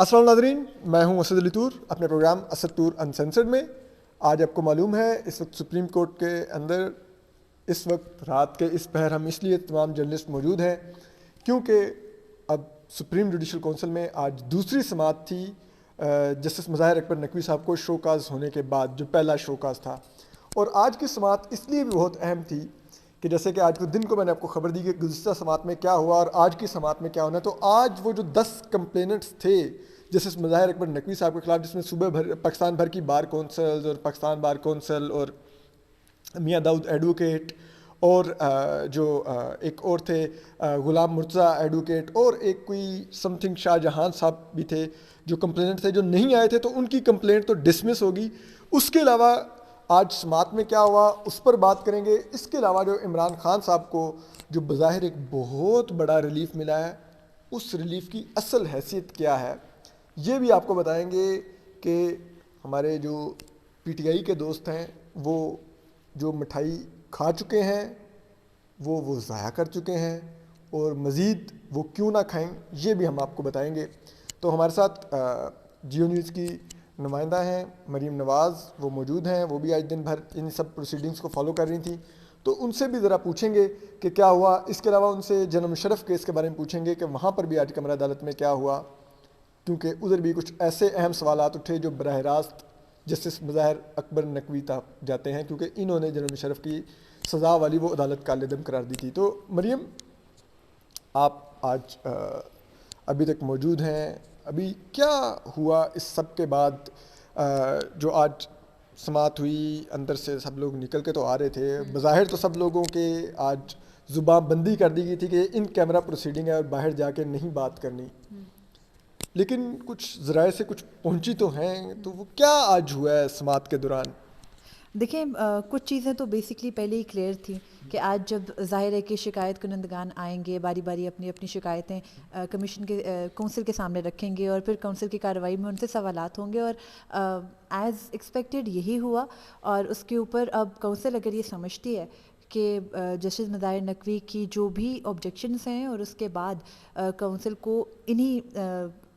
السلام ناظرین، میں ہوں اسد علی طور اپنے پروگرام اسد طور انسینسرڈ میں. آج آپ کو معلوم ہے اس وقت سپریم کورٹ کے اندر اس وقت رات کے اس پہر ہم اس لیے تمام جرنلسٹ موجود ہیں کیونکہ اب سپریم جوڈیشل کونسل میں آج دوسری سماعت تھی جسٹس مظاہر اکبر نقوی صاحب کو شوکاز ہونے کے بعد، جو پہلا شوکاز تھا. اور آج کی سماعت اس لیے بھی بہت اہم تھی کہ جیسے کہ آج کے دن کو میں نے آپ کو خبر دی کہ گزشتہ سماعت میں کیا ہوا اور آج کی سماعت میں کیا ہونا ہے. تو آج وہ جو 10 کمپلیننٹس تھے جسٹس مظاہر اکبر نقوی صاحب کے خلاف، جس میں صوبہ بھر پاکستان بھر کی بار کونسلز اور پاکستان بار کونسل اور میاں داؤد ایڈوکیٹ اور جو ایک اور تھے غلام مرتضیٰ ایڈوکیٹ اور ایک کوئی سم تھنگ شاہ جہان صاحب بھی تھے جو کمپلیننٹ تھے، جو نہیں آئے تھے تو ان کی کمپلینٹ تو ڈسمس ہوگی. اس کے علاوہ آج سماعت میں کیا ہوا اس پر بات کریں گے. اس کے علاوہ جو عمران خان صاحب کو جو بظاہر ایک بہت بڑا ریلیف ملا ہے، اس ریلیف کی اصل حیثیت کیا ہے یہ بھی آپ کو بتائیں گے کہ ہمارے جو پی ٹی آئی کے دوست ہیں وہ جو مٹھائی کھا چکے ہیں وہ ضائع کر چکے ہیں اور مزید وہ کیوں نہ کھائیں یہ بھی ہم آپ کو بتائیں گے. تو ہمارے ساتھ جیو نیوز کی نمائندہ ہیں مریم نواز، وہ موجود ہیں. وہ بھی آج دن بھر ان سب پروسیڈنگز کو فالو کر رہی تھیں تو ان سے بھی ذرا پوچھیں گے کہ کیا ہوا. اس کے علاوہ ان سے جنم مشرف کیس کے بارے میں پوچھیں گے کہ وہاں پر بھی آج کمرہ عدالت میں کیا ہوا، کیونکہ ادھر بھی کچھ ایسے اہم سوالات اٹھے جو براہ راست جسٹس مظاہر اکبر نقوی تک جاتے ہیں کیونکہ انہوں نے جنم مشرف کی سزا والی وہ عدالت کا عدم قرار دی تھی. تو مریم، آپ آج ابھی تک موجود ہیں. ابھی کیا ہوا اس سب کے بعد جو آج سماعت ہوئی؟ اندر سے سب لوگ نکل کے تو آ رہے تھے، بظاہر تو سب لوگوں کے آج زبان بندی کر دی گئی تھی کہ ان کیمرہ پروسیڈنگ ہے اور باہر جا کے نہیں بات کرنی، لیکن کچھ ذرائع سے کچھ پہنچی تو ہیں. تو وہ کیا آج ہوا ہے سماعت کے دوران؟ دیکھیں، کچھ چیزیں تو بیسکلی پہلے ہی کلیئر تھیں کہ آج جب ظاہر ہے کہ شکایت کنندگان آئیں گے، باری باری اپنی اپنی شکایتیں کمیشن کے کونسل کے سامنے رکھیں گے اور پھر کونسل کی کارروائی میں ان سے سوالات ہوں گے، اور ایز ایکسپیکٹڈ یہی ہوا. اور اس کے اوپر اب کونسل اگر یہ سمجھتی ہے کہ جسٹس مظاہر نقوی کی جو بھی آبجیکشنز ہیں اور اس کے بعد کونسل کو انہی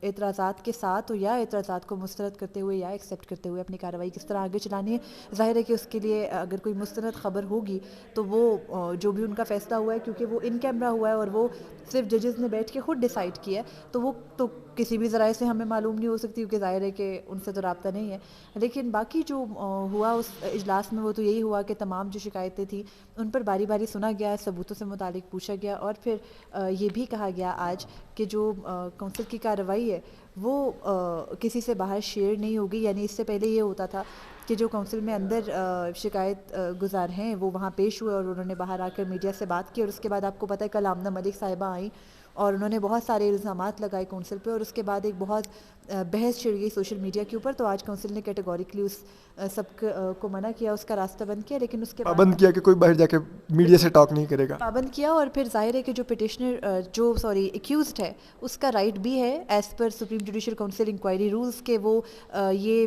اعتراضات کے ساتھ یا اعتراضات کو مسترد کرتے ہوئے یا ایکسیپٹ کرتے ہوئے اپنی کارروائی کس طرح آگے چلانی ہے، ظاہر ہے کہ اس کے لیے اگر کوئی مستند خبر ہوگی تو وہ جو بھی ان کا فیصلہ ہوا ہے، کیونکہ وہ ان کیمرہ ہوا ہے اور وہ صرف ججز نے بیٹھ کے خود ڈیسائیڈ کیا ہے، تو وہ تو کسی بھی ذرائع سے ہمیں معلوم نہیں ہو سکتی کیونکہ ظاہر ہے کہ ان سے تو رابطہ نہیں ہے. لیکن باقی جو ہوا اس اجلاس میں وہ تو یہی ہوا کہ تمام جو شکایتیں تھیں ان پر باری باری سنا گیا، ثبوتوں سے متعلق پوچھا گیا، اور پھر یہ بھی کہا گیا آج کہ جو کونسل کی کارروائی ہے وہ کسی سے باہر شیئر نہیں ہوگی. یعنی اس سے پہلے یہ ہوتا تھا کہ جو کونسل میں اندر شکایت گزار ہیں وہ وہاں پیش ہوئے اور انہوں نے باہر آ کر میڈیا سے بات کی، اور اس کے بعد آپ کو پتہ ہے کل آمنہ ملک صاحبہ آئیں اور انہوں نے بہت سارے الزامات لگائے کونسل پہ، اور اس کے بعد ایک بہت بحث چھڑ گئی سوشل میڈیا کے اوپر. تو آج کونسل نے کیٹیگوریکلی اس سب کو منع کیا، اس کا راستہ بند کیا، لیکن اس کے بعد پابند کیا کہ کوئی باہر جا کے میڈیا سے ٹاک نہیں کرے گا، پابند کیا. اور پھر ظاہر ہے کہ جو پٹیشنر ایکیوزڈ ہے اس کا رائٹ بھی ہے as per supreme judicial council inquiry rules کہ وہ یہ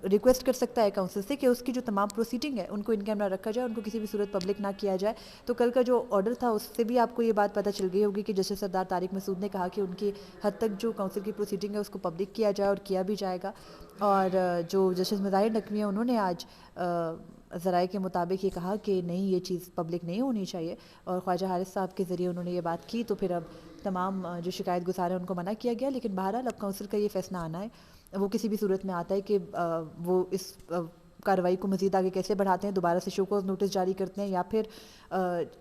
ریکویسٹ کر سکتا ہے کونسل سے کہ اس کی جو تمام پروسیڈنگ ہے ان کو ان کیمرہ رکھا جائے، ان کو کسی بھی صورت پبلک نہ کیا جائے. تو کل کا جو آرڈر تھا اس سے بھی آپ کو یہ بات پتہ چل گئی ہوگی کہ جسٹس سردار طارق مسعود نے کہا کہ ان کی حد تک جو کونسل کی پروسیڈنگ ہے اس کو پبلک کیا جائے، اور کیا بھی جائے گا. اور جو جسٹس مظاہر نقوی ہیں انہوں نے آج ذرائع کے مطابق یہ کہا کہ نہیں، یہ چیز پبلک نہیں ہونی چاہیے، اور خواجہ حارث صاحب کے ذریعے انہوں نے یہ بات کی. تو پھر اب تمام جو شکایت گزار ہیں ان کو منع کیا گیا. لیکن بہرحال اب کونسل کا یہ فیصلہ آنا ہے، وہ کسی بھی صورت میں آتا ہے کہ وہ اس کارروائی کو مزید آگے کیسے بڑھاتے ہیں، دوبارہ سے شو کوز نوٹس جاری کرتے ہیں یا پھر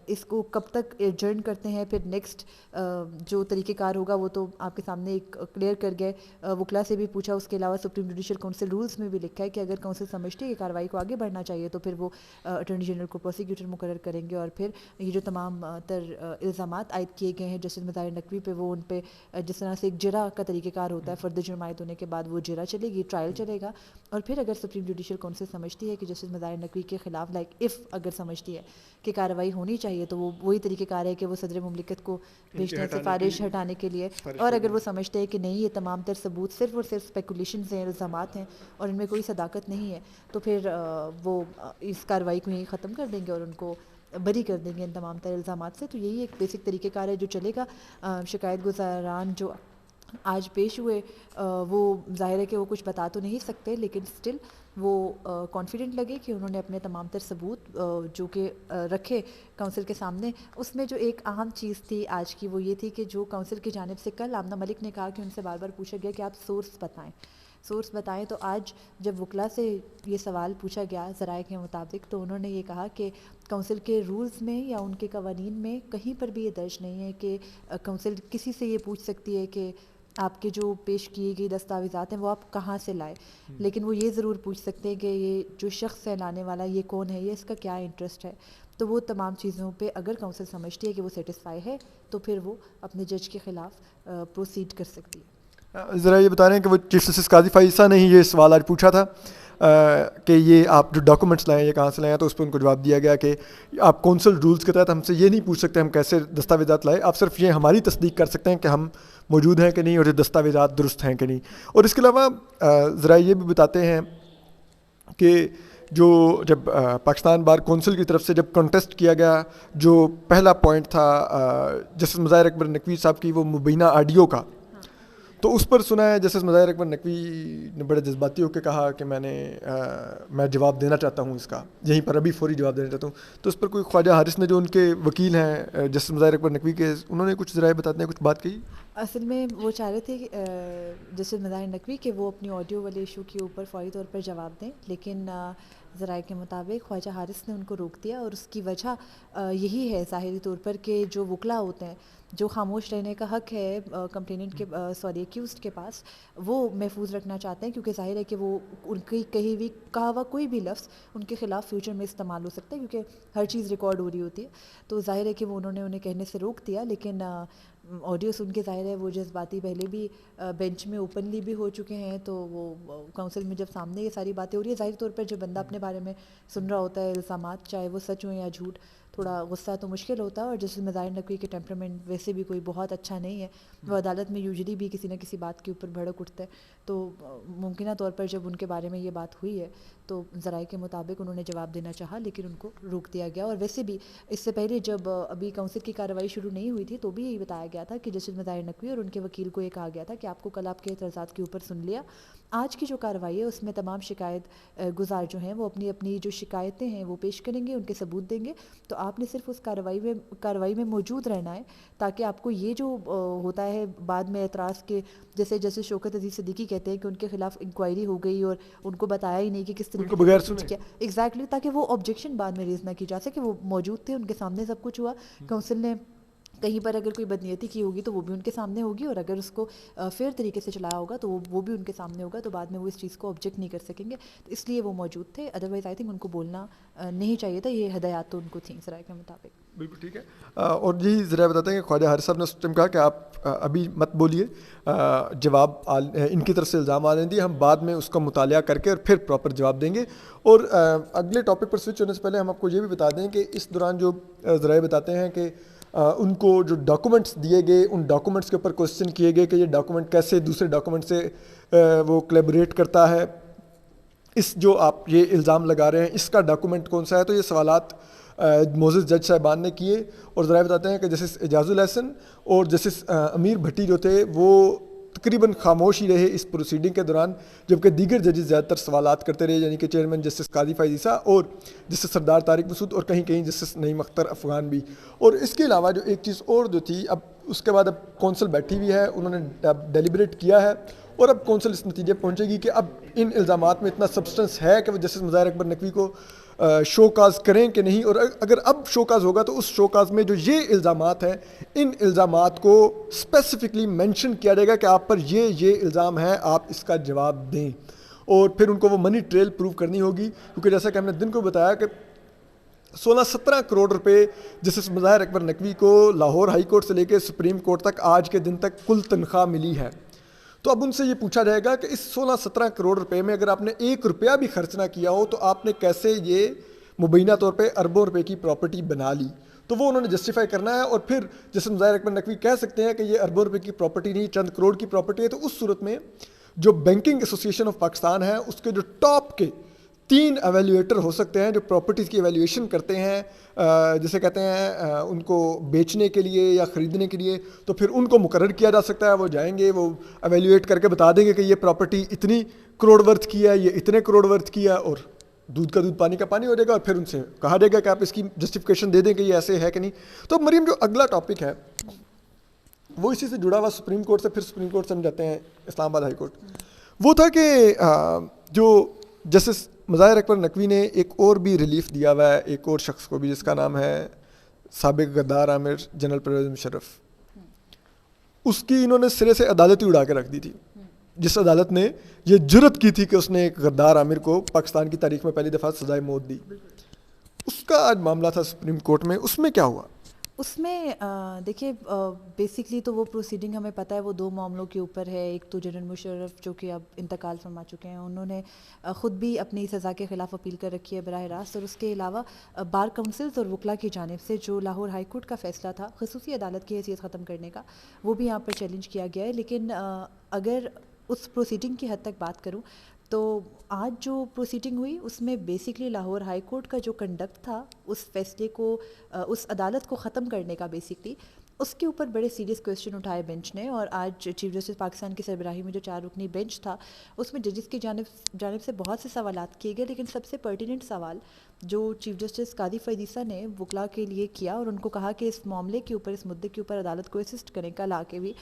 اس کو کب تک ایڈجرن کرتے ہیں. پھر نیکسٹ جو طریقہ کار ہوگا وہ تو آپ کے سامنے ایک کلیئر کر گئے. وکلا سے بھی پوچھا، اس کے علاوہ سپریم جوڈیشل کونسل رولز میں بھی لکھا ہے کہ اگر کونسل سمجھتے ہیں کہ کارروائی کو آگے بڑھنا چاہیے تو پھر وہ اٹارنی جنرل کو پروسیکیوٹر مقرر کریں گے، اور پھر یہ جو تمام تر الزامات عائد کیے گئے ہیں جسٹس مظاہر نقوی پہ، وہ ان پہ جس طرح سے ایک جرا کا طریقہ کار ہوتا ہے، فرد جرم عائد ہونے کے بعد وہ جرا چلے گی، ٹرائل چلے گا. اور پھر اگر سپریم جوڈیشل کونسل سمجھتی ہے کہ جسٹس مظاہر نقوی کے خلاف اگر سمجھتی ہے کہ کارروائی ہونی چاہیے تو وہ وہی طریقہ کار ہے کہ وہ صدر مملکت کو بھیجتے ہیں سفارش ہٹانے کے لیے. اور اگر وہ سمجھتے ہیں کہ نہیں، یہ تمام تر ثبوت صرف اور صرف اسپیکولیشنز ہیں، الزامات ہیں اور ان میں کوئی صداقت نہیں ہے، تو پھر وہ اس کارروائی کو یہیں ختم کر دیں گے اور ان کو بری کر دیں گے ان تمام تر الزامات سے. تو یہی ایک بیسک طریقہ کار ہے جو چلے گا. شکایت گزاران جو آج پیش ہوئے وہ ظاہر ہے کہ وہ کچھ بتا تو نہیں سکتے، لیکن سٹل وہ کانفیڈنٹ لگے کہ انہوں نے اپنے تمام تر ثبوت جو کہ رکھے کونسل کے سامنے. اس میں جو ایک اہم چیز تھی آج کی وہ یہ تھی کہ جو کونسل کی جانب سے کل آمنہ ملک نے کہا کہ ان سے بار بار پوچھا گیا کہ آپ سورس بتائیں، تو آج جب وکلا سے یہ سوال پوچھا گیا ذرائع کے مطابق تو انہوں نے یہ کہا کہ کونسل کے رولز میں یا ان کے قوانین میں کہیں پر بھی یہ درج نہیں ہے کہ کونسل کسی سے یہ پوچھ سکتی ہے کہ آپ کے جو پیش کیے گئی دستاویزات ہیں وہ آپ کہاں سے لائے، لیکن وہ یہ ضرور پوچھ سکتے ہیں کہ یہ جو شخص ہے لانے والا یہ کون ہے، یہ اس کا کیا انٹرسٹ ہے. تو وہ تمام چیزوں پہ اگر کونسل سمجھتی ہے کہ وہ سیٹسفائی ہے تو پھر وہ اپنے جج کے خلاف پروسیڈ کر سکتی ہے. ذرا یہ بتا رہے ہیں کہ وہ چیف جسٹس قاضی فائزہ نے ہی یہ سوال آج پوچھا تھا کہ یہ آپ جو ڈاکومنٹس لائیں یہ کہاں سے لائیں، تو اس پہ ان کو جواب دیا گیا کہ آپ کونسل رولز کے تحت ہم سے یہ نہیں پوچھ سکتے ہم کیسے دستاویزات لائے، آپ صرف یہ ہماری تصدیق کر سکتے ہیں کہ ہم موجود ہیں کہ نہیں اور یہ دستاویزات درست ہیں کہ نہیں. اور اس کے علاوہ ذرا یہ بھی بتاتے ہیں کہ جو جب پاکستان بار کونسل کی طرف سے جب کنٹیسٹ کیا گیا جو پہلا پوائنٹ تھا جسٹس مظاہر اکبر نقوی صاحب کی وہ مبینہ آڈیو کا، تو اس پر سنا ہے جسٹس مظاہر اکبر نقوی نے بڑے جذباتی ہو کے کہا کہ میں جواب دینا چاہتا ہوں اس کا، یہیں پر ابھی فوری جواب دینا چاہتا ہوں. تو اس پر کوئی خواجہ حارث نے جو ان کے وکیل ہیں جسٹس مظاہر اکبر نقوی کے، انہوں نے کچھ ذرائع بتاتے ہیں کچھ بات کہی. اصل میں وہ چاہ رہے تھے جسٹس مظاہر نقوی کہ وہ اپنی آڈیو والے ایشو کے اوپر فوری طور پر جواب دیں، لیکن ذرائع کے مطابق خواجہ حارث نے ان کو روک دیا، اور اس کی وجہ یہی ہے ظاہری طور پر کہ جو وکلا ہوتے ہیں جو خاموش رہنے کا حق ہے کمپلیننٹ کے ایکیوزڈ کے پاس، وہ محفوظ رکھنا چاہتے ہیں، کیونکہ ظاہر ہے کہ وہ ان کی کہیں بھی کہا ہوا کوئی بھی لفظ ان کے خلاف فیوچر میں استعمال ہو سکتا ہے، کیونکہ ہر چیز ریکارڈ ہو رہی ہوتی ہے. تو ظاہر ہے کہ وہ انہیں کہنے سے روک دیا، لیکن آڈیو سن کے ظاہر ہے وہ جذباتی پہلے بھی بینچ میں اوپنلی بھی ہو چکے ہیں، تو وہ کونسل میں جب سامنے یہ ساری باتیں ہو رہی ہے، ظاہری طور پر جو بندہ اپنے بارے میں سن رہا ہوتا ہے الزامات، چاہے وہ سچ ہوں یا جھوٹ، تھوڑا غصہ تو مشکل ہوتا ہے. اور جسٹس مظاہر نقوی کے ٹیمپرامنٹ ویسے بھی کوئی بہت اچھا نہیں ہے، وہ عدالت میں یوزلی بھی کسی نہ کسی بات کے اوپر بھڑک اٹھتا ہے. تو ممکنہ طور پر جب ان کے بارے میں یہ بات ہوئی ہے تو ذرائع کے مطابق انہوں نے جواب دینا چاہا، لیکن ان کو روک دیا گیا. اور ویسے بھی اس سے پہلے جب ابھی کونسل کی کارروائی شروع نہیں ہوئی تھی تو بھی یہی بتایا گیا تھا کہ جسٹس مظاہر نقوی اور ان کے وکیل کو یہ کہا گیا تھا کہ آپ کو کل آپ کے اعتراضات کے اوپر سن لیا، آج کی جو کارروائی ہے اس میں تمام شکایت گزار جو ہیں وہ اپنی اپنی جو شکایتیں ہیں وہ پیش کریں گے، ان کے ثبوت دیں گے، تو آپ نے صرف اس کارروائی میں موجود رہنا ہے تاکہ آپ کو یہ جو ہوتا ہے بعد میں اعتراض کے، جیسے جسٹس شوکت عزیز صدیقی کہتے ہیں کہ ان کے خلاف انکوائری ہو گئی اور ان کو بتایا ہی نہیں کہ کس طریقے بغیر سے کیا ایگزیکٹلی، تاکہ وہ آبجیکشن بعد میں ریز نہ کی جا سکے. وہ موجود تھے، ان کے سامنے سب کچھ ہوا، کونسل نے کہیں پر اگر کوئی بدنیتی کی ہوگی تو وہ بھی ان کے سامنے ہوگی، اور اگر اس کو فیئر طریقے سے چلایا ہوگا تو وہ بھی ان کے سامنے ہوگا، تو بعد میں وہ اس چیز کو آبجیکٹ نہیں کر سکیں گے. تو اس لیے وہ موجود تھے، ادروائز آئی تھنک ان کو بولنا نہیں چاہیے تھا. یہ ہدایات تو ان کو تھیں ذرائع کے مطابق. بالکل ٹھیک ہے. اور یہی ذرائع بتاتے ہیں کہ خواجہ حارث صاحب نے اس ٹائم کہا کہ آپ ابھی مت بولیے، جواب ان کی طرف سے الزام آنے دیے، ہم بعد میں اس کا مطالعہ کر کے اور پھر پراپر جواب دیں گے. اور اگلے ٹاپک پر سوئچ ہونے سے پہلے ہم آپ کو یہ بھی بتا دیں کہ اس دوران جو ذرائع بتاتے ہیں کہ ان کو جو ڈاکومنٹس دیے گئے ان ڈاکومنٹس کے اوپر کوسچن کیے گئے کہ یہ ڈاکومنٹ کیسے دوسرے ڈاکومنٹ سے وہ کلیبریٹ کرتا ہے، اس جو آپ یہ الزام لگا رہے ہیں اس کا ڈاکومنٹ کون سا ہے. تو یہ سوالات معزز جج صاحبان نے کیے، اور ذرائع بتاتے ہیں کہ جسٹس اعجاز الحسن اور جسٹس امیر بھٹی جو تھے وہ تقریباً خاموش ہی رہے اس پروسیڈنگ کے دوران، جبکہ دیگر ججز زیادہ تر سوالات کرتے رہے، یعنی کہ چیئرمین جسٹس قاضی فائزہ اور جسٹس سردار طارق مسعود اور کہیں کہیں جسٹس نعیم اختر افغان بھی. اور اس کے علاوہ جو ایک چیز اور جو تھی، اب اس کے بعد اب کونسل بیٹھی ہوئی ہے، انہوں نے اب ڈیلیبریٹ کیا ہے اور اب کونسل اس نتیجے پہنچے گی کہ اب ان الزامات میں اتنا سبسٹنس ہے کہ وہ جسٹس مظاہر اکبر نقوی کو شو کاز کریں کہ نہیں. اور اگر اب شو کاز ہوگا تو اس شو کاز میں جو یہ الزامات ہیں ان الزامات کو اسپیسیفکلی مینشن کیا جائے گا کہ آپ پر یہ الزام ہے، آپ اس کا جواب دیں. اور پھر ان کو وہ منی ٹریل پروو کرنی ہوگی، کیونکہ جیسا کہ ہم نے دن کو بتایا کہ 16-17 کروڑ روپے جسٹس مظاہر اکبر نقوی کو لاہور ہائی کورٹ سے لے کے سپریم کورٹ تک آج کے دن تک کل تنخواہ ملی ہے. تو اب ان سے یہ پوچھا جائے گا کہ اس 16-17 کروڑ روپے میں اگر آپ نے 1 روپیہ بھی خرچ نہ کیا ہو تو آپ نے کیسے یہ مبینہ طور پہ اربوں روپے کی پراپرٹی بنا لی. تو وہ انہوں نے جسٹیفائی کرنا ہے، اور پھر جسٹس مظاہر اکبر نقوی کہہ سکتے ہیں کہ یہ اربوں روپے کی پراپرٹی نہیں، چند کروڑ کی پراپرٹی ہے. تو اس صورت میں جو بینکنگ ایسوسی ایشن آف پاکستان ہے اس کے جو ٹاپ کے 3 ایویلیویٹر ہو سکتے ہیں جو پراپرٹیز کی ایویلیویشن کرتے ہیں جسے کہتے ہیں ان کو بیچنے کے لیے یا خریدنے کے لیے. تو پھر ان کو مقرر کیا جا سکتا ہے, وہ جائیں گے, وہ ایویلیویٹ کر کے بتا دیں گے کہ یہ پراپرٹی اتنی کروڑ ورتھ کی ہے, یہ اتنے کروڑ ورتھ کی ہے, اور دودھ کا دودھ پانی کا پانی ہو جائے گا. اور پھر ان سے کہا جائے گا کہ آپ اس کی جسٹیفیکیشن دے دیں کہ یہ ایسے ہے کہ نہیں. تو مریم جو اگلا ٹاپک ہے وہ اسی سے جڑا ہوا سپریم کورٹ سے, پھر سپریم کورٹ سے ہم جاتے ہیں اسلام آباد ہائی کورٹ. وہ تھا کہ جو جسٹس مظاہر اکبر نقوی نے ایک اور بھی ریلیف دیا ہوا ہے ایک اور شخص کو بھی, جس کا نام ہے سابق غدار عامر جنرل پرویز مشرف. اس کی انہوں نے سرے سے عدالت ہی اڑا کے رکھ دی تھی, جس عدالت نے یہ جرت کی تھی کہ اس نے ایک غدار عامر کو پاکستان کی تاریخ میں پہلی دفعہ سزائے موت دی. اس کا آج معاملہ تھا سپریم کورٹ میں. اس میں کیا ہوا؟ اس میں دیکھیے بیسکلی تو وہ پروسیڈنگ ہمیں پتہ ہے وہ 2 معاملوں کے اوپر ہے. ایک تو جنرل مشرف جو کہ اب انتقال فرما چکے ہیں, انہوں نے خود بھی اپنی سزا کے خلاف اپیل کر رکھی ہے براہ راست, اور اس کے علاوہ بار کونسلز اور وکلا کی جانب سے جو لاہور ہائی کورٹ کا فیصلہ تھا خصوصی عدالت کی حیثیت ختم کرنے کا, وہ بھی یہاں پر چیلنج کیا گیا ہے. لیکن اگر اس پروسیڈنگ کی حد تک بات کروں تو آج جو پروسیڈنگ ہوئی اس میں بیسکلی لاہور ہائی کورٹ کا جو کنڈکٹ تھا اس فیصلے کو, اس عدالت کو ختم کرنے کا بیسکلی, اس کے اوپر بڑے سیریس کویسچن اٹھائے بینچ نے. اور آج چیف جسٹس پاکستان کی سربراہی میں جو 4 رکنی بینچ تھا اس میں ججز کی جانب سے بہت سے سوالات کیے گئے, لیکن سب سے پرٹیننٹ سوال جو چیف جسٹس قاضی فرید عیسیٰ نے وکلا کے لیے کیا اور ان کو کہا کہ اس معاملے کے اوپر, اس مدعے کے اوپر عدالت کو اسسٹ کرنے کا لا کے بھی,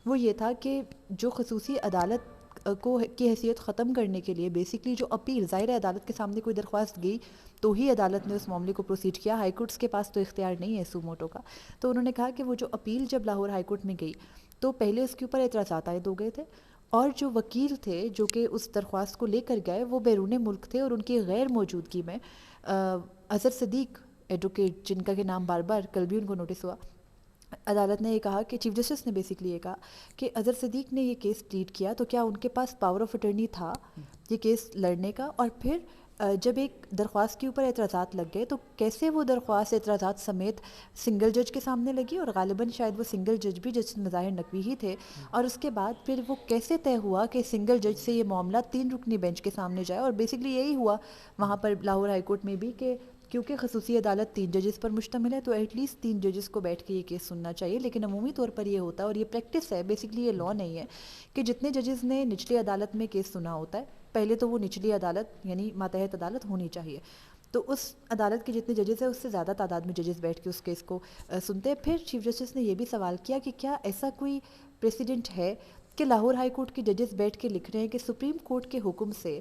وہ یہ تھا کہ جو خصوصی عدالت کو کی حیثیت ختم کرنے کے لیے بیسکلی جو اپیل, ظاہر عدالت کے سامنے کوئی درخواست گئی تو ہی عدالت نے اس معاملے کو پروسیڈ کیا, ہائی کورٹس کے پاس تو اختیار نہیں ہے سو موٹو کا. تو انہوں نے کہا کہ وہ جو اپیل جب لاہور ہائی کورٹ میں گئی تو پہلے اس کے اوپر اعتراضات عائد ہو گئے تھے, اور جو وکیل تھے جو کہ اس درخواست کو لے کر گئے وہ بیرون ملک تھے, اور ان کی غیر موجودگی میں اظہر صدیق ایڈوکیٹ, جن کا کہ نام بار بار کل بھی ان کو نوٹس ہوا, عدالت نے یہ کہا کہ چیف جسٹس نے بیسکلی یہ کہا کہ اظہر صدیق نے یہ کیس پلیڈ کیا تو کیا ان کے پاس پاور آف اٹرنی تھا یہ کیس لڑنے کا, اور پھر جب ایک درخواست کے اوپر اعتراضات لگ گئے تو کیسے وہ درخواست اعتراضات سمیت سنگل جج کے سامنے لگی, اور غالباً شاید وہ سنگل جج بھی جسٹس مظاہر نقوی ہی تھے, اور اس کے بعد پھر وہ کیسے طے ہوا کہ سنگل جج سے یہ معاملہ 3 رکنی بینچ کے سامنے جائے. اور بیسکلی یہی ہوا وہاں پر لاہور ہائی کورٹ میں بھی کہ کیونکہ خصوصی عدالت 3 ججز پر مشتمل ہے تو ایٹ لیسٹ 3 ججز کو بیٹھ کے یہ کیس سننا چاہیے. لیکن عمومی طور پر یہ ہوتا ہے, اور یہ پریکٹس ہے, بیسکلی یہ لاء نہیں ہے, کہ جتنے ججز نے نچلی عدالت میں کیس سنا ہوتا ہے پہلے تو وہ نچلی عدالت یعنی ماتحت عدالت ہونی چاہیے, تو اس عدالت کے جتنے ججز ہیں اس سے زیادہ تعداد میں ججز بیٹھ کے اس کیس کو سنتے ہیں. پھر چیف جسٹس نے یہ بھی سوال کیا کہ کیا ایسا کوئی پریسیڈنٹ ہے کہ لاہور ہائی کورٹ کے ججز بیٹھ کے لکھ رہے ہیں کہ سپریم کورٹ کے حکم سے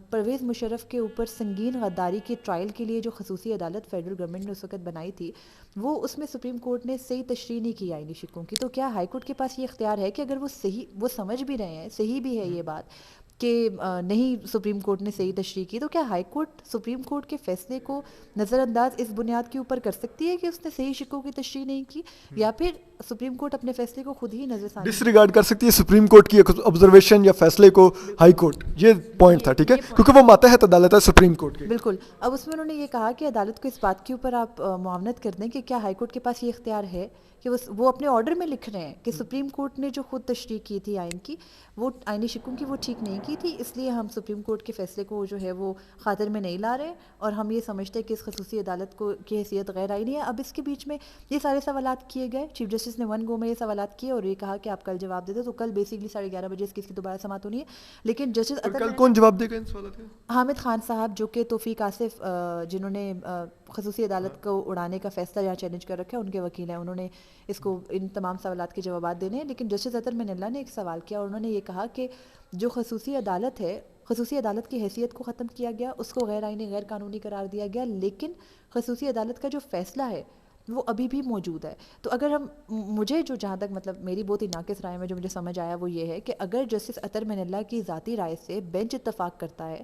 پرویز مشرف کے اوپر سنگین غداری کی ٹرائل کے لیے جو خصوصی عدالت فیڈرل گورنمنٹ نے اس وقت بنائی تھی وہ اس میں سپریم کورٹ نے صحیح تشریح نہیں کی آئینی شکوں کی, تو کیا ہائی کورٹ کے پاس یہ اختیار ہے کہ اگر وہ صحیح, وہ سمجھ بھی رہے ہیں صحیح بھی ہے یہ بات کہ نہیں سپریم کورٹ نے صحیح تشریح کی, تو کیا ہائی کورٹ سپریم کورٹ کے فیصلے کو نظر انداز اس بنیاد کے اوپر کر سکتی ہے کہ اس نے صحیح شکوں کی تشریح نہیں کی, یا پھر سپریم کورٹ اپنے فیصلے کو خود ہی نظر ثانی ڈس ریگارڈ کر سکتی ہے سپریم کورٹ کی آبزرویشن یا فیصلے کو ہائی کورٹ؟ یہ پوائنٹ تھا, ٹھیک ہے, کیونکہ وہ ماتحت عدالت ہے سپریم کورٹ کی. بالکل. اب اس میں انہوں نے یہ کہا کہ عدالت کو اس بات کے اوپر آپ معاونت کر دیں کہ کیا ہائی کورٹ کے پاس یہ اختیار ہے کہ وہ اپنے آرڈر میں لکھ رہے ہیں کہ سپریم کورٹ نے جو خود تشریح کی تھی آئین کی, وہ آئینی شکوں کی وہ ٹھیک نہیں کی تھی, اس لیے ہم سپریم کورٹ کے فیصلے کو جو ہے وہ خاطر میں نہیں لا رہے, اور ہم یہ سمجھتے ہیں کہ اس خصوصی عدالت کو کی حیثیت غیر آئینی ہے. اب اس کے بیچ میں یہ سارے سوالات کیے گئے, چیف جسٹس نے 1 گو میں یہ سوالات کیے اور یہ کہا کہ آپ کل جواب دے دیں, تو کل بیسکلی 11:30 بجے اس کیس کی دوبارہ سماعت ہونی ہے. لیکن جسٹس کل کون جواب دے گا ان سوالات کا؟ حامد خان صاحب جو کہ توفیق آصف جنہوں نے خصوصی عدالت کو اڑانے کا فیصلہ جہاں چیلنج کر رکھا ہے ان کے وکیل ہیں, انہوں نے اس کو ان تمام سوالات کے جوابات دینے ہیں. لیکن جسٹس اطہر من اللہ نے ایک سوال کیا اور انہوں نے یہ کہا کہ جو خصوصی عدالت ہے, خصوصی عدالت کی حیثیت کو ختم کیا گیا, اس کو غیر آئینی غیر قانونی قرار دیا گیا, لیکن خصوصی عدالت کا جو فیصلہ ہے وہ ابھی بھی موجود ہے. تو اگر ہم, مجھے جو جہاں تک مطلب میری بہت ہی ناقص رائے میں جو مجھے سمجھ آیا وہ یہ ہے کہ اگر جسٹس اطہر من اللہ کی ذاتی رائے سے بینچ اتفاق کرتا ہے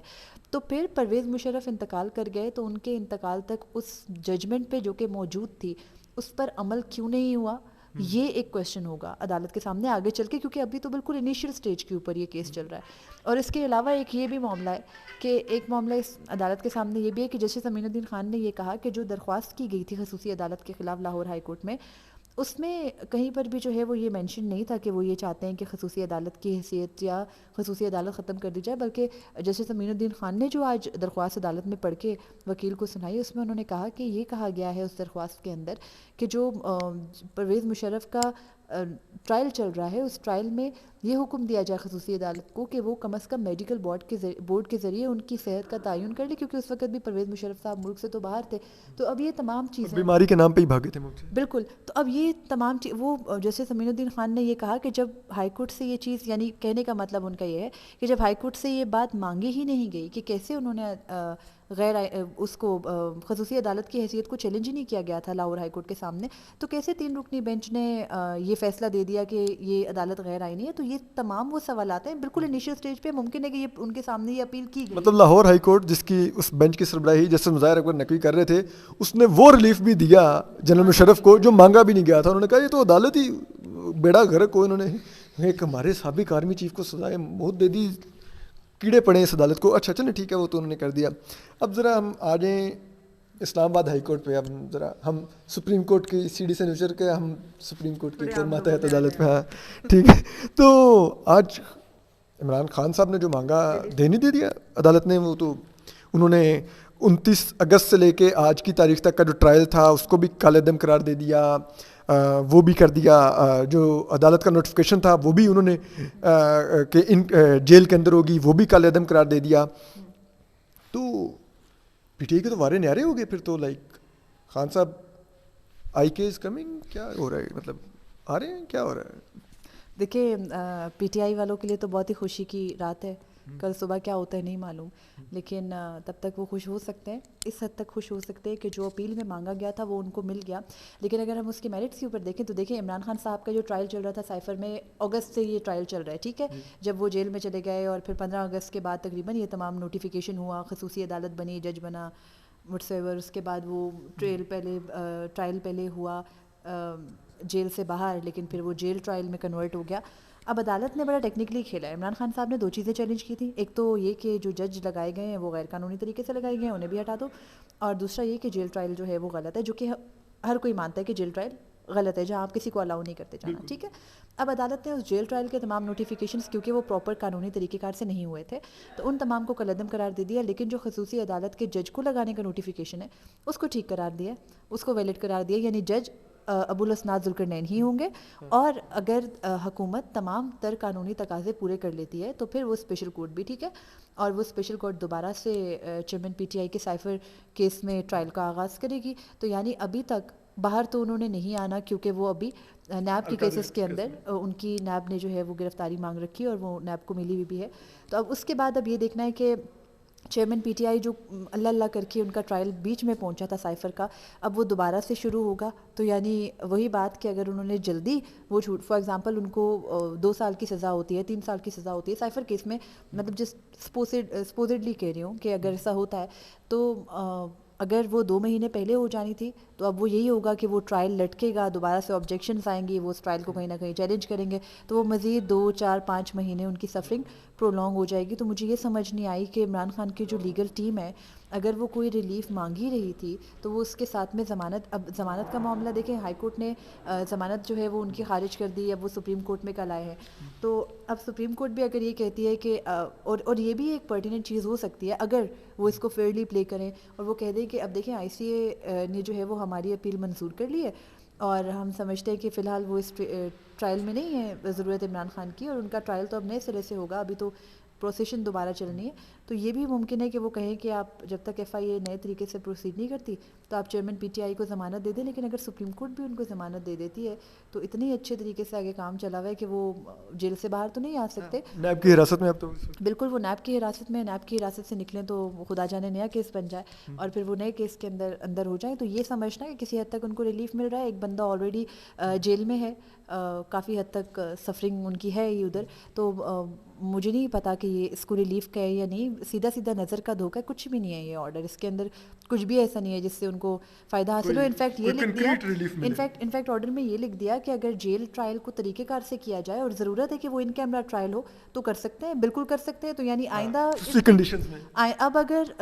تو پھر پرویز مشرف انتقال کر گئے تو ان کے انتقال تک اس ججمنٹ پہ جو کہ موجود تھی اس پر عمل کیوں نہیں ہوا, یہ ایک کویشچن ہوگا عدالت کے سامنے آگے چل کے, کیونکہ ابھی تو بالکل انیشیل سٹیج کے اوپر یہ کیس چل رہا ہے. اور اس کے علاوہ ایک یہ بھی معاملہ ہے کہ ایک معاملہ اس عدالت کے سامنے یہ بھی ہے کہ جسٹس امین الدین خان نے یہ کہا کہ جو درخواست کی گئی تھی خصوصی عدالت کے خلاف لاہور ہائی کورٹ میں, اس میں کہیں پر بھی جو ہے وہ یہ مینشن نہیں تھا کہ وہ یہ چاہتے ہیں کہ خصوصی عدالت کی حیثیت یا خصوصی عدالت ختم کر دی جائے، بلکہ جسٹس امین الدین خان نے جو آج درخواست عدالت میں پڑھ کے وکیل کو سنائی، اس میں انہوں نے کہا کہ یہ کہا گیا ہے اس درخواست کے اندر کہ جو پرویز مشرف کا ٹرائل چل رہا ہے، اس ٹرائل میں یہ حکم دیا جائے خصوصی عدالت کو کہ وہ کم از کم میڈیکل بورڈ کے ذریعے ان کی صحت کا تعین کر لے، کیونکہ اس وقت بھی پرویز مشرف صاحب ملک سے تو باہر تھے. تو اب یہ تمام چیزیں بیماری کے نام پہ ہی بھاگے تھے ملک سے. بالکل. تو اب یہ تمام وہ جسٹس امین الدین خان نے یہ کہا کہ جب ہائی کورٹ سے یہ چیز، یعنی کہنے کا مطلب ان کا یہ ہے کہ جب ہائی کورٹ سے یہ بات مانگی ہی نہیں گئی کہ کیسے انہوں نے اس کو خصوصی عدالت کی حیثیت کو چیلنج ہی نہیں کیا گیا تھا لاہور ہائی کورٹ کے سامنے، تو کیسے 3 رکنی بینچ نے یہ فیصلہ دے دیا کہ یہ عدالت غیر آئینی ہے. تو یہ تمام وہ سوالات ہیں بالکل انیشیل سٹیج پہ ممکن ہے کہ یہ ان کے سامنے یہ اپیل کی گئی. مطلب لاہور ہائی کورٹ جس کی اس بینچ کی سربراہی جسٹس مظاہر اکبر نقوی کر رہے تھے، اس نے وہ ریلیف بھی دیا جنرل مشرف کو جو مانگا بھی نہیں گیا تھا. انہوں نے کہا یہ تو عدالت ہی بیڑا غرق ہو، انہوں نے ایک ہمارے سابق آرمی چیف کو سزائے موت دے دی، کیڑے پڑے اس عدالت کو. اچھا چلیں ٹھیک ہے، وہ تو انہوں نے کر دیا. اب ذرا ہم آ جائیں اسلام آباد ہائی کورٹ پہ. اب ذرا ہم سپریم کورٹ کی سی ڈی سے نچر کے ہم سپریم کورٹ کی ایک ماتحت عدالت پہ. ہاں ٹھیک ہے. تو آج عمران خان صاحب نے جو مانگا دے دیا عدالت نے. وہ تو انہوں نے 29 اگست سے لے کے آج کی تاریخ تک کا جو ٹرائل تھا اس کو بھی کالعدم قرار دے دیا، وہ بھی کر دیا. جو عدالت کا نوٹیفیکیشن تھا وہ بھی انہوں نے کہ ان جیل کے اندر ہوگی وہ بھی کالعدم قرار دے دیا. تو پی ٹی آئی کے تو وارے نیارے ہو گئے پھر تو. لائک خان صاحب آئی کے از کمنگ، کیا ہو رہا ہے؟ مطلب آ رہے ہیں، کیا ہو رہا ہے؟ دیکھیے پی ٹی آئی والوں کے لیے تو بہت ہی خوشی کی رات ہے. کل صبح کیا ہوتا ہے نہیں معلوم، لیکن تب تک وہ خوش ہو سکتے ہیں، اس حد تک خوش ہو سکتے ہیں کہ جو اپیل میں مانگا گیا تھا وہ ان کو مل گیا. لیکن اگر ہم اس کے میرٹس کے اوپر دیکھیں تو دیکھیں عمران خان صاحب کا جو ٹرائل چل رہا تھا سائفر میں، اگست سے یہ ٹرائل چل رہا ہے، ٹھیک ہے. جب وہ جیل میں چلے گئے اور پھر 15 اگست کے بعد تقریباً یہ تمام نوٹیفیکیشن ہوا، خصوصی عدالت بنی، جج بنا وٹس ایور. اس کے بعد وہ ٹرائل پہلے ہوا جیل سے باہر، لیکن پھر وہ جیل ٹرائل میں کنورٹ ہو گیا. اب عدالت نے بڑا ٹیکنیکلی کھیلا ہے. عمران خان صاحب نے 2 چیزیں چیلنج کی تھیں. ایک تو یہ کہ جو جج لگائے گئے ہیں وہ غیر قانونی طریقے سے لگائے گئے ہیں، انہیں بھی ہٹا دو. اور دوسرا یہ کہ جیل ٹرائل جو ہے وہ غلط ہے، جو کہ ہر کوئی مانتا ہے کہ جیل ٹرائل غلط ہے جہاں آپ کسی کو الاؤ نہیں کرتے جانا، ٹھیک ہے. اب عدالت نے اس جیل ٹرائل کے تمام نوٹیفیکیشنز، کیونکہ وہ پراپر قانونی طریقہ کار سے نہیں ہوئے تھے، تو ان تمام کو کالعدم قرار دے دیا. لیکن جو خصوصی عدالت کے جج کو لگانے کا نوٹیفیکیشن ہے اس کو ٹھیک قرار دیا، اس کو ویلڈ قرار دیا. یعنی جج ابو الاسناد ذوالقرنین ہی ہوں گے، اور اگر حکومت تمام تر قانونی تقاضے پورے کر لیتی ہے تو پھر وہ اسپیشل کورٹ بھی ٹھیک ہے، اور وہ اسپیشل کورٹ دوبارہ سے چیئرمین پی ٹی آئی کے سائفر کیس میں ٹرائل کا آغاز کرے گی. تو یعنی ابھی تک باہر تو انہوں نے نہیں آنا، کیونکہ وہ ابھی نیب کی کیسز کے اندر ان کی نیب نے جو ہے وہ گرفتاری مانگ رکھی اور وہ نیب کو ملی ہوئی بھی ہے. تو اب اس کے بعد اب یہ دیکھنا ہے کہ چیئرمین پی ٹی آئی جو اللہ اللہ کر کے ان کا ٹرائل بیچ میں پہنچا تھا سائفر کا، اب وہ دوبارہ سے شروع ہوگا. تو یعنی وہی بات کہ اگر انہوں نے جلدی وہ چھوٹ، فار ایگزامپل ان کو 2 سال کی سزا ہوتی ہے، 3 سال کی سزا ہوتی ہے سائفر کیس میں، مطلب جس سپوزڈلی کہہ رہی ہوں کہ اگر ایسا ہوتا ہے تو اگر وہ 2 مہینے پہلے ہو جانی تھی تو اب وہ یہی ہوگا کہ وہ ٹرائل لٹکے گا، دوبارہ سے آبجیکشنز آئیں گی، وہ اس ٹرائل کو کہیں نہ کہیں چیلنج کریں گے، تو وہ مزید 2 4 5 مہینے ان کی سفرنگ پرولونگ ہو جائے گی. تو مجھے یہ سمجھ نہیں آئی کہ عمران خان کی جو لیگل ٹیم ہے اگر وہ کوئی ریلیف مانگ ہی رہی تھی تو وہ اس کے ساتھ میں ضمانت، اب ضمانت کا معاملہ دیکھیں ہائی کورٹ نے ضمانت جو ہے وہ ان کی خارج کر دی، اب وہ سپریم کورٹ میں کل آئے ہیں. تو اب سپریم کورٹ بھی اگر یہ کہتی ہے کہ اور یہ بھی ایک پرٹیننٹ چیز ہو سکتی ہے اگر وہ اس کو فیئرلی پلے کریں اور وہ کہہ دیں کہ اب دیکھیں آئی سی اے نے جو ہے وہ ہماری اپیل منظور کر لی ہے اور ہم سمجھتے ہیں کہ فی الحال وہ اس ٹرائل میں نہیں ہے ضرورت عمران خان کی، اور ان کا ٹرائل تو اب نئے سرے سے ہوگا، ابھی تو پروسیشن دوبارہ چلنی ہے. تو یہ بھی ممکن ہے کہ وہ کہیں کہ آپ جب تک ایف آئی اے نئے طریقے سے پروسیڈ نہیں کرتی تو آپ چیئرمین پی ٹی آئی کو ضمانت دے دیں. لیکن اگر سپریم کورٹ بھی ان کو ضمانت دے دیتی ہے تو اتنی اچھے طریقے سے آگے کام چلا ہوا ہے کہ وہ جیل سے باہر تو نہیں آ سکتے. نیب کی حراست میں اب تو بالکل وہ نیب کی حراست میں، نیب کی حراست سے نکلیں تو خدا جانے نیا کیس بن جائے اور پھر وہ نئے کیس کے اندر ہو جائیں. تو یہ سمجھنا کہ کسی حد تک ان کو ریلیف مل رہا ہے. ایک بندہ آلریڈی جیل میں ہے کافی حد تک سفرنگ ان کی ہے ہی ادھر. تو مجھے نہیں پتا کہ یہ اس کو ریلیف کا ہے یا نہیں, سیدھا سیدھا نظر کا دھوکہ, کچھ بھی نہیں ہے یہ آرڈر, اس کے اندر کچھ بھی ایسا نہیں ہے جس سے ان کو فائدہ حاصل ہو. انفیکٹ یہ لکھ دیا, انفیکٹ آرڈر میں یہ لکھ دیا کہ اگر جیل ٹرائل کو طریقہ کار سے کیا جائے اور ضرورت ہے کہ وہ ان کیمرہ ٹرائل ہو تو کر سکتے ہیں, بالکل کر سکتے ہیں. تو یعنی آئندہ اب اگر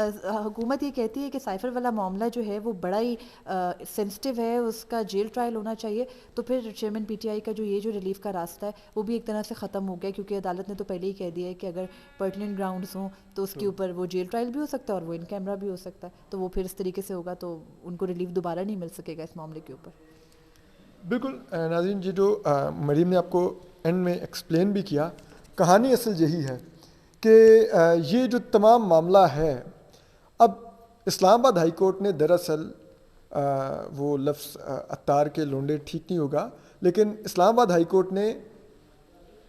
حکومت یہ کہتی ہے کہ سائفر والا معاملہ جو ہے وہ بڑا ہی سینسٹیو ہے, اس کا جیل ٹرائل ہونا چاہیے, تو پھر چیئرمین پی ٹی آئی کا جو یہ جو ریلیف کا راستہ ہے وہ بھی ایک طرح سے ختم ہو گیا, کیونکہ عدالت نے تو پہلے ہی کہہ دیا ہے کہ اگر پرٹیننٹ گراؤنڈز ہوں تو اس کے اوپر وہ جیل ٹرائل بھی ہو سکتا ہے اور وہ ان کیمرہ بھی ہو سکتا ہے. تو وہ پھر اس طریقے سے ہوگا تو ان کو ریلیف دوبارہ نہیں مل سکے گا اس معاملے کے اوپر. بالکل ناظرین, جی جو مریم نے آپ کو اینڈ میں ایکسپلین بھی کیا, کہانی اصل یہی ہے کہ یہ جو تمام معاملہ ہے, اب اسلام آباد ہائی کورٹ نے دراصل وہ لفظ عطار کے لونڈے ٹھیک نہیں ہوگا, لیکن اسلام آباد ہائی کورٹ نے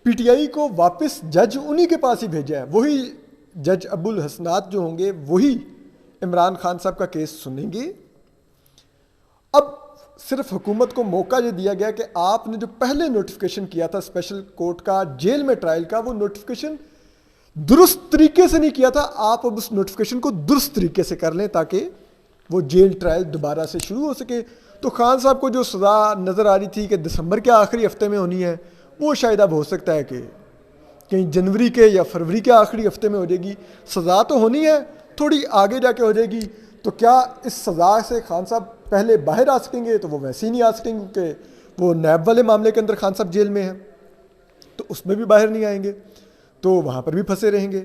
پی ٹی آئی کو واپس جج انہی کے پاس ہی بھیجا ہے. وہی جج ابو الحسنات جو ہوں گے وہی عمران خان صاحب کا کیس سنیں گے. اب صرف حکومت کو موقع یہ دیا گیا کہ آپ نے جو پہلے نوٹیفیکیشن کیا تھا اسپیشل کورٹ کا جیل میں ٹرائل کا, وہ نوٹیفیکیشن درست طریقے سے نہیں کیا تھا, آپ اب اس نوٹیفیکیشن کو درست طریقے سے کر لیں تاکہ وہ جیل ٹرائل دوبارہ سے شروع ہو سکے. تو خان صاحب کو جو سزا نظر آ رہی تھی کہ دسمبر کے آخری ہفتے میں ہونی ہے, وہ شاید اب ہو سکتا ہے کہ کہیں جنوری کے یا فروری کے آخری ہفتے میں ہو جائے گی. سزا تو ہونی ہے, تھوڑی آگے جا کے ہو جائے گی. تو کیا اس سزا سے خان صاحب پہلے باہر آ سکیں گے؟ تو وہ ویسے ہی نہیں آ سکیں گے, کیونکہ وہ نیب والے معاملے کے اندر خان صاحب جیل میں ہیں, تو اس میں بھی باہر نہیں آئیں گے, تو وہاں پر بھی پھنسے رہیں گے.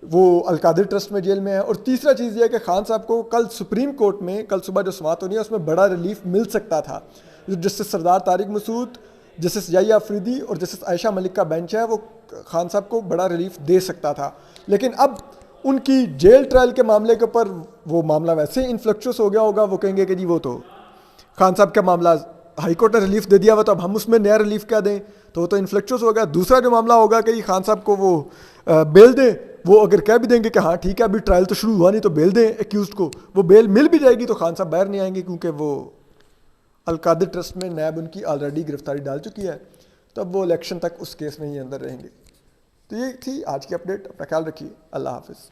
وہ القادر ٹرسٹ میں جیل میں ہے. اور تیسرا چیز یہ ہے کہ خان صاحب کو کل سپریم کورٹ میں کل صبح جو سماعت ہونی ہے اس میں بڑا ریلیف مل سکتا تھا. جو جسٹس سردار طارق مسعود, جسٹس یحییٰ آفریدی اور جسٹس عائشہ ملک کا بینچ ہے, وہ خان صاحب کو بڑا ریلیف دے سکتا تھا. لیکن اب ان کی جیل ٹرائل کے معاملے کے اوپر وہ معاملہ ویسے انفلیکچوس ہو گیا ہوگا, وہ کہیں گے کہ جی وہ تو خان صاحب کا معاملہ ہائی کورٹ نے ریلیف دے دیا ہوا, تو اب ہم اس میں نیا ریلیف کیا دیں, تو وہ تو انفلیکچوس ہوگا. دوسرا جو معاملہ ہوگا کہ خان صاحب کو وہ بیل دیں, وہ اگر کہہ بھی دیں گے کہ ہاں ٹھیک ہے ابھی ٹرائل تو شروع ہوا نہیں تو بیل دیں ایکیوزڈ کو, وہ بیل مل بھی جائے گی تو خان صاحب باہر نہیں آئیں گے, کیونکہ وہ القادر ٹرسٹ میں نیب ان کی آلریڈی گرفتاری ڈال چکی ہے, تو اب وہ الیکشن تک اس کیس میں ہی اندر رہیں گے. تو یہ تھی آج کی اپڈیٹ. اپنا خیال رکھیے. اللہ حافظ.